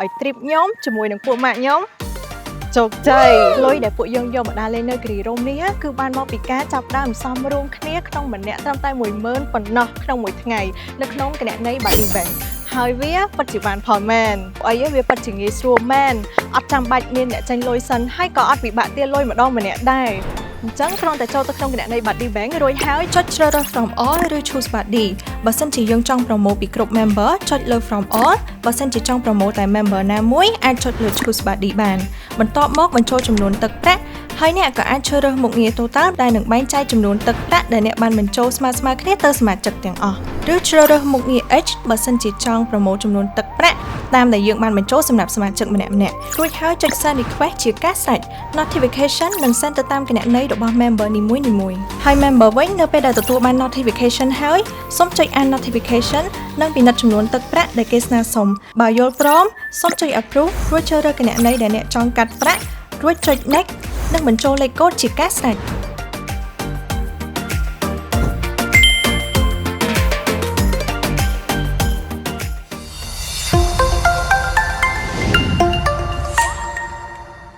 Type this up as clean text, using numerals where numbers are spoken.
ឲ្យ trip ខ្ញុំជាមួយនឹងពួកម៉ាក់ខ្ញុំជោគជ័យលុយដែលពួកយើងយកមកដើរលេងនៅគិរីរម្យនេះគឺបានមកពីការចាប់ដើមសំរួមគ្នាក្នុងម្នាក់ត្រឹមតែ 10000 ប៉ុណ្ណោះក្នុងមួយថ្ងៃនៅក្នុងគណនី Body Bank ហើយវាពិតជាបានផលមែនអីវាពិតជាងាយស្រួលមែនអត់ចាំបាច់មានអ្នកចាញ់លុយសិនហើយក៏អត់ពិបាកទារលុយម្ដងម្នាក់ដែរអញ្ចឹងគ្រាន់តែចូលទៅក្នុងគណនី Body Bank រួចហើយចុចជ្រើសរើស From All ឬ Choose Body បើសិនជាយើងចង់ប្រម៉ូទពីគ្រប់ member ចុចលើ From All បើសិនជាចង់ប្រម៉ូទតែ member ណាមួយអាចចុចលើ Choose Body បានបន្ទាប់មកបញ្ចូលចំនួនទឹកប្រាក់ហើយអ្នកក៏អាចជ្រើសរើសមុខងារ Total ដែលនឹងបែងចែកចំនួនទឹកប្រាក់ដែលអ្នកបានបញ្ចូលស្មើៗគ្នាទៅសមាជិកទាំងអស់ឬជ្រើសរើសមុខងារ H បើសិនជាចង់ប្រម៉ូទចំនួនទឹកប្រាក់តាមដែលយើងបានបញ្ចូលសម្រាប់សមាជិកម្នាក់ៗរួចហើយចុច Send Request ជាការស្រេច Notification នឹង send ទៅតាមគណនីរបស់ member នីមួយៗហើយ member វិញនៅពេលដែលទទួលបាន Notification ហើយសូមចុច Add Notification និងពិនិត្យចំនួនទឹកប្រាក់ដែលគេស្នើសុំបើយល់ព្រមសូមចុច Approve រួចជ្រើសរើសគណនីដែលអ្នកចង់កាត់ប្រាក់រួចចុច Next និងបញ្ចូលលេខកូដជាការស្រេច